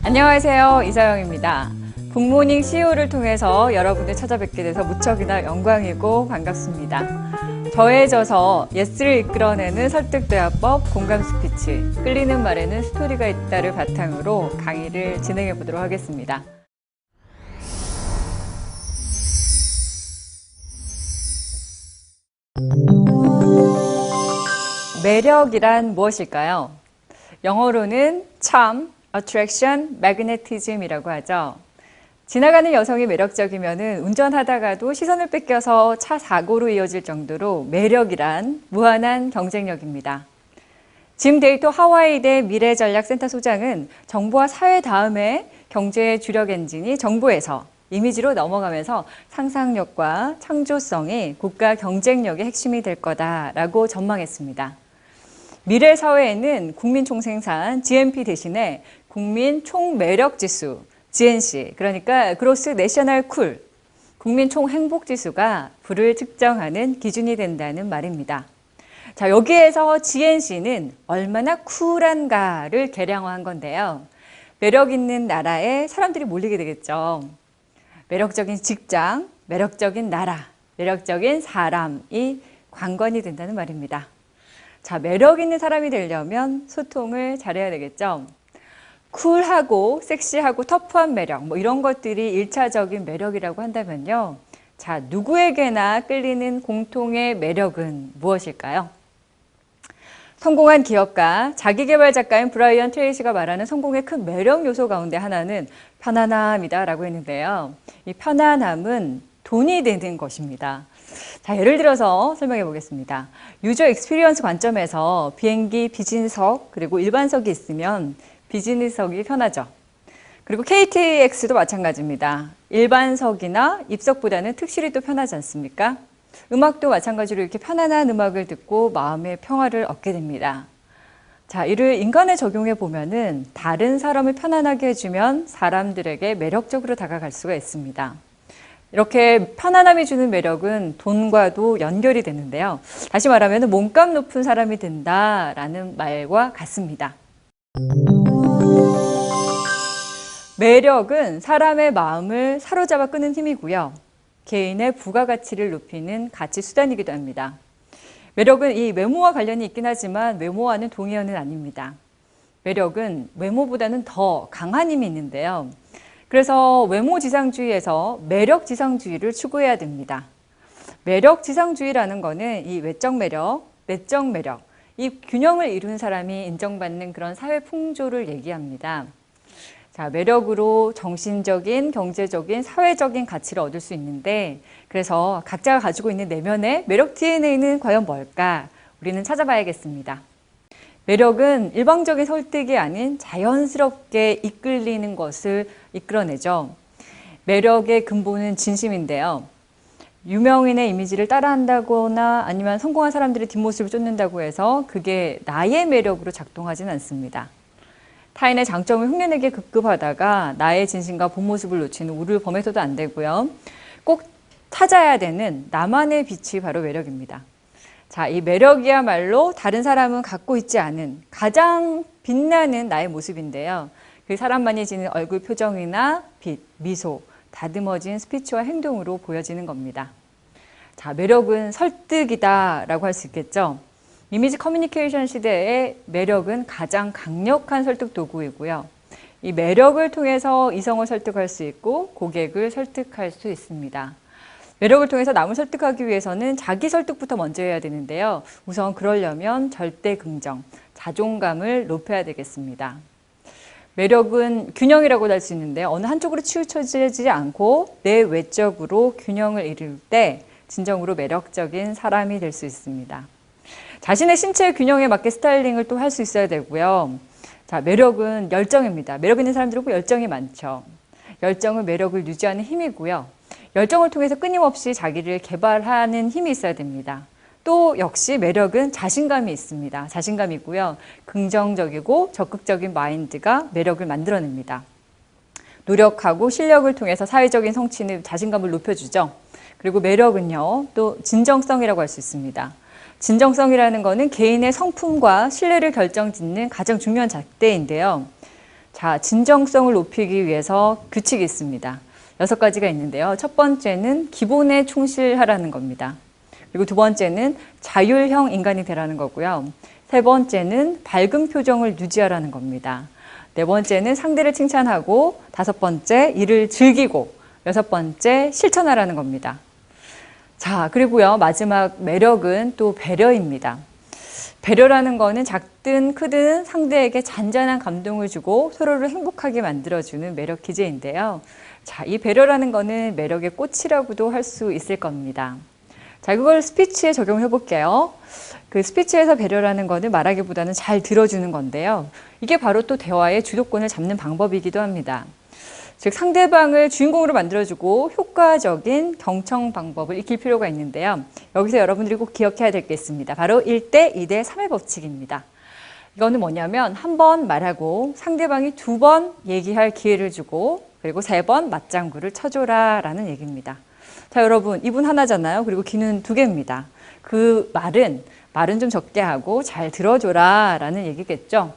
안녕하세요, 이서영입니다. 굿모닝 CEO를 통해서 여러분을 찾아뵙게 돼서 무척이나 영광이고 반갑습니다. 더해져서 예스를 이끌어내는 설득대화법, 공감 스피치, 끌리는 말에는 스토리가 있다를 바탕으로 강의를 진행해 보도록 하겠습니다. 매력이란 무엇일까요? 영어로는 charm, attraction, magnetism이라고 하죠. 지나가는 여성이 매력적이면은 운전하다가도 시선을 뺏겨서 차 사고로 이어질 정도로 매력이란 무한한 경쟁력입니다. 짐 데이터 하와이대 미래전략센터 소장은 정보와 사회 다음에 경제의 주력 엔진이 정보에서 이미지로 넘어가면서 상상력과 창조성이 국가 경쟁력의 핵심이 될 거다라고 전망했습니다. 미래 사회에는 국민 총생산 GNP 대신에 국민 총매력지수 GNC, 그러니까 그로스 내셔널 쿨, 국민 총행복지수가 부를 측정하는 기준이 된다는 말입니다. 자, 여기에서 GNC는 얼마나 쿨한가를 계량화한 건데요. 매력 있는 나라에 사람들이 몰리게 되겠죠. 매력적인 직장, 매력적인 나라, 매력적인 사람이 관건이 된다는 말입니다. 자, 매력 있는 사람이 되려면 소통을 잘해야 되겠죠. 쿨하고 섹시하고 터프한 매력, 이런 것들이 1차적인 매력이라고 한다면요. 자, 누구에게나 끌리는 공통의 매력은 무엇일까요? 성공한 기업가, 자기계발 작가인 브라이언 트레이시가 말하는 성공의 큰 매력 요소 가운데 하나는 편안함이다라고 했는데요. 이 편안함은 돈이 되는 것입니다. 자, 예를 들어서 설명해 보겠습니다. 유저 익스피리언스 관점에서 비행기 비즈니스석 그리고 일반석이 있으면 비즈니스석이 편하죠. 그리고 KTX도 마찬가지입니다. 일반석이나 입석보다는 특실이 또 편하지 않습니까? 음악도 마찬가지로 이렇게 편안한 음악을 듣고 마음의 평화를 얻게 됩니다. 자, 이를 인간에 적용해 보면은 다른 사람을 편안하게 해주면 사람들에게 매력적으로 다가갈 수가 있습니다. 이렇게 편안함이 주는 매력은 돈과도 연결이 되는데요. 다시 말하면 몸값 높은 사람이 된다라는 말과 같습니다. 매력은 사람의 마음을 사로잡아 끄는 힘이고요. 개인의 부가가치를 높이는 가치 수단이기도 합니다. 매력은 이 외모와 관련이 있긴 하지만 외모와는 동의어는 아닙니다. 매력은 외모보다는 더 강한 힘이 있는데요. 그래서 외모지상주의에서 매력지상주의를 추구해야 됩니다. 매력지상주의라는 거는 이 외적 매력, 내적 매력, 이 균형을 이룬 사람이 인정받는 그런 사회 풍조를 얘기합니다. 자, 매력으로 정신적인, 경제적인, 사회적인 가치를 얻을 수 있는데 그래서 각자가 가지고 있는 내면의 매력 DNA는 과연 뭘까? 우리는 찾아봐야겠습니다. 매력은 일방적인 설득이 아닌 자연스럽게 이끌리는 것을 이끌어내죠. 매력의 근본은 진심인데요. 유명인의 이미지를 따라한다거나 아니면 성공한 사람들의 뒷모습을 쫓는다고 해서 그게 나의 매력으로 작동하지는 않습니다. 타인의 장점을 흉내내게 급급하다가 나의 진심과 본 모습을 놓치는 우를 범해서도 안 되고요. 꼭 찾아야 되는 나만의 빛이 바로 매력입니다. 자, 이 매력이야말로 다른 사람은 갖고 있지 않은 가장 빛나는 나의 모습인데요. 그 사람만이 지닌 얼굴 표정이나 빛, 미소, 다듬어진 스피치와 행동으로 보여지는 겁니다. 자, 매력은 설득이다라고 할 수 있겠죠. 이미지 커뮤니케이션 시대의 매력은 가장 강력한 설득 도구이고요. 이 매력을 통해서 이성을 설득할 수 있고 고객을 설득할 수 있습니다. 매력을 통해서 남을 설득하기 위해서는 자기 설득부터 먼저 해야 되는데요. 우선 그러려면 절대 긍정, 자존감을 높여야 되겠습니다. 매력은 균형이라고도 할 수 있는데 어느 한쪽으로 치우쳐지지 않고 내 외적으로 균형을 이룰 때 진정으로 매력적인 사람이 될 수 있습니다. 자신의 신체 균형에 맞게 스타일링을 또 할 수 있어야 되고요. 자, 매력은 열정입니다. 매력 있는 사람들은 꼭 열정이 많죠. 열정은 매력을 유지하는 힘이고요. 열정을 통해서 끊임없이 자기를 개발하는 힘이 있어야 됩니다. 또 역시 매력은 자신감이 있습니다. 자신감이 있고요. 긍정적이고 적극적인 마인드가 매력을 만들어냅니다. 노력하고 실력을 통해서 사회적인 성취는 자신감을 높여주죠. 그리고 매력은요, 또 진정성이라고 할 수 있습니다. 진정성이라는 거는 개인의 성품과 신뢰를 결정짓는 가장 중요한 잣대인데요. 자, 진정성을 높이기 위해서 규칙이 있습니다. 6가지가 있는데요. 첫 번째는 기본에 충실하라는 겁니다. 그리고 두 번째는 자율형 인간이 되라는 거고요. 세 번째는 밝은 표정을 유지하라는 겁니다. 네 번째는 상대를 칭찬하고, 다섯 번째 일을 즐기고, 여섯 번째 실천하라는 겁니다. 자, 그리고요, 마지막 매력은 또 배려입니다. 배려라는 거는 작든 크든 상대에게 잔잔한 감동을 주고 서로를 행복하게 만들어주는 매력 기제인데요. 자, 이 배려라는 거는 매력의 꽃이라고도 할 수 있을 겁니다. 자, 그걸 스피치에 적용해 볼게요. 그 스피치에서 배려라는 거는 말하기보다는 잘 들어주는 건데요. 이게 바로 또 대화의 주도권을 잡는 방법이기도 합니다. 즉, 상대방을 주인공으로 만들어주고 효과적인 경청 방법을 익힐 필요가 있는데요. 여기서 여러분들이 꼭 기억해야 될 게 있습니다. 바로 1대 2대 3의 법칙입니다. 이거는 뭐냐면 한 번 말하고 상대방이 2번 얘기할 기회를 주고 그리고 3번 맞장구를 쳐줘라 라는 얘기입니다. 자, 여러분, 이분 하나잖아요. 그리고 귀는 2개입니다. 그 말은 좀 적게 하고 잘 들어줘라 라는 얘기겠죠.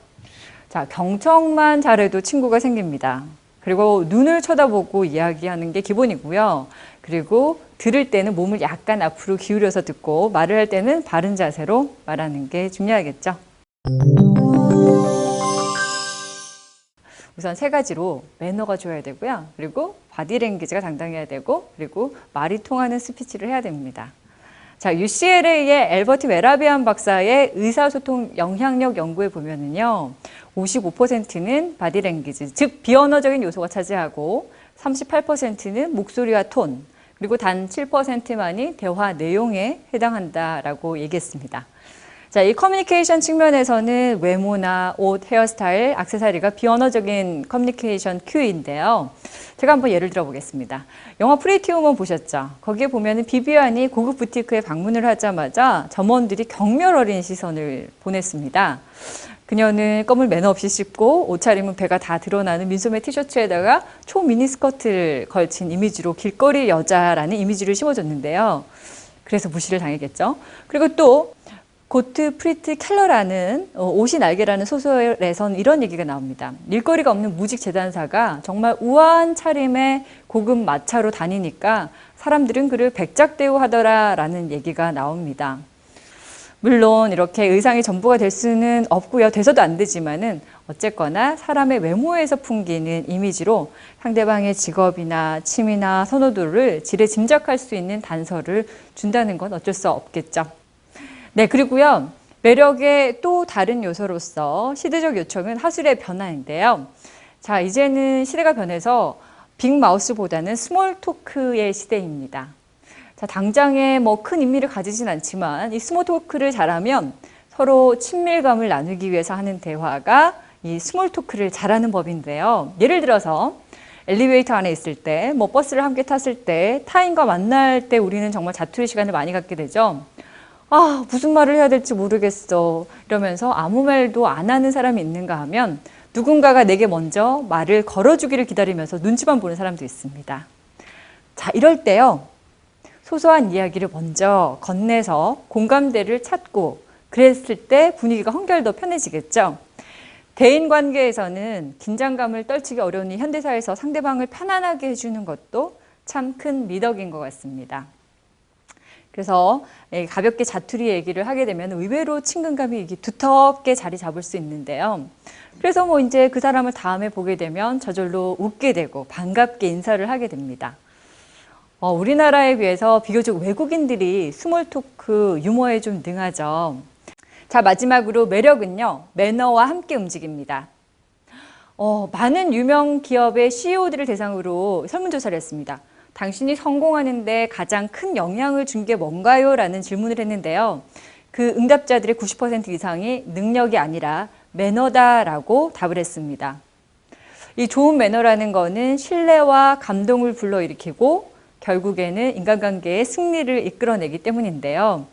자, 경청만 잘해도 친구가 생깁니다. 그리고 눈을 쳐다보고 이야기하는 게 기본이고요. 그리고 들을 때는 몸을 약간 앞으로 기울여서 듣고 말을 할 때는 바른 자세로 말하는 게 중요하겠죠. 우선 3가지로 매너가 좋아야 되고요. 그리고 바디랭귀지가 당당해야 되고 그리고 말이 통하는 스피치를 해야 됩니다. 자, UCLA의 엘버트 메라비안 박사의 의사소통 영향력 연구에 보면은요. 55%는 바디랭귀지, 즉 비언어적인 요소가 차지하고 38%는 목소리와 톤, 그리고 단 7%만이 대화 내용에 해당한다라고 얘기했습니다. 자, 이 커뮤니케이션 측면에서는 외모나 옷, 헤어스타일, 액세서리가 비언어적인 커뮤니케이션 큐인데요. 제가 한번 예를 들어 보겠습니다. 영화 프리티 우먼 보셨죠? 거기에 보면은 비비안이 고급 부티크에 방문을 하자마자 점원들이 경멸 어린 시선을 보냈습니다. 그녀는 껌을 매너 없이 씹고 옷차림은 배가 다 드러나는 민소매 티셔츠에다가 초미니스커트를 걸친 이미지로 길거리 여자라는 이미지를 심어줬는데요. 그래서 무시를 당했겠죠. 그리고 또 고트 프리트 켈러라는 옷이 날개라는 소설에선 이런 얘기가 나옵니다. 일거리가 없는 무직 재단사가 정말 우아한 차림의 고급 마차로 다니니까 사람들은 그를 백작대우하더라 라는 얘기가 나옵니다. 물론 이렇게 의상이 전부가 될 수는 없고요. 돼서도 안 되지만은 어쨌거나 사람의 외모에서 풍기는 이미지로 상대방의 직업이나 취미나 선호도를 지레 짐작할 수 있는 단서를 준다는 건 어쩔 수 없겠죠. 네, 그리고요. 매력의 또 다른 요소로서 시대적 요청은 하술의 변화인데요. 자, 이제는 시대가 변해서 빅마우스보다는 스몰 토크의 시대입니다. 자, 당장에 뭐 큰 의미를 가지진 않지만 이 스몰 토크를 잘하면 서로 친밀감을 나누기 위해서 하는 대화가 이 스몰 토크를 잘하는 법인데요. 예를 들어서 엘리베이터 안에 있을 때, 뭐 버스를 함께 탔을 때, 타인과 만날 때 우리는 정말 자투리 시간을 많이 갖게 되죠. 아, 무슨 말을 해야 될지 모르겠어. 이러면서 아무 말도 안 하는 사람이 있는가 하면 누군가가 내게 먼저 말을 걸어주기를 기다리면서 눈치만 보는 사람도 있습니다. 자, 이럴 때요. 소소한 이야기를 먼저 건네서 공감대를 찾고 그랬을 때 분위기가 한결 더 편해지겠죠. 대인관계에서는 긴장감을 떨치기 어려운 이 현대사에서 상대방을 편안하게 해주는 것도 참 큰 미덕인 것 같습니다. 그래서 가볍게 자투리 얘기를 하게 되면 의외로 친근감이 두텁게 자리 잡을 수 있는데요. 그래서 뭐 이제 그 사람을 다음에 보게 되면 저절로 웃게 되고 반갑게 인사를 하게 됩니다. 우리나라에 비해서 비교적 외국인들이 스몰 토크 유머에 좀 능하죠. 자, 마지막으로 매력은요, 매너와 함께 움직입니다. 많은 유명 기업의 CEO들을 대상으로 설문조사를 했습니다. 당신이 성공하는데 가장 큰 영향을 준 게 뭔가요? 라는 질문을 했는데요. 그 응답자들의 90% 이상이 능력이 아니라 매너다라고 답을 했습니다. 이 좋은 매너라는 거는 신뢰와 감동을 불러일으키고 결국에는 인간관계의 승리를 이끌어내기 때문인데요.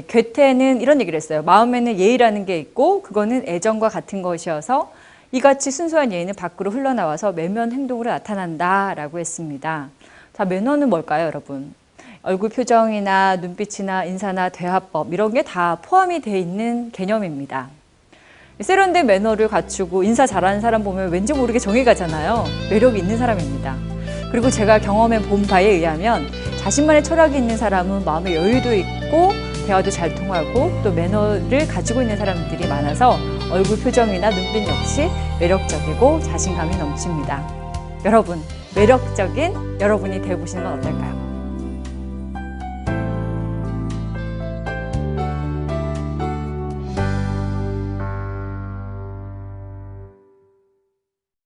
괴테는 이런 얘기를 했어요. 마음에는 예의라는 게 있고 그거는 애정과 같은 것이어서 이같이 순수한 예의는 밖으로 흘러나와서 매너한 행동으로 나타난다라고 했습니다. 자, 매너는 뭘까요, 여러분? 얼굴 표정이나 눈빛이나 인사나 대화법 이런 게 다 포함이 되어 있는 개념입니다. 세련된 매너를 갖추고 인사 잘하는 사람 보면 왠지 모르게 정이 가잖아요. 매력이 있는 사람입니다. 그리고 제가 경험해 본 바에 의하면 자신만의 철학이 있는 사람은 마음에 여유도 있고 대화도 잘 통하고 또 매너를 가지고 있는 사람들이 많아서 얼굴 표정이나 눈빛 역시 매력적이고 자신감이 넘칩니다. 여러분, 매력적인 여러분이 되어보시는 건 어떨까요?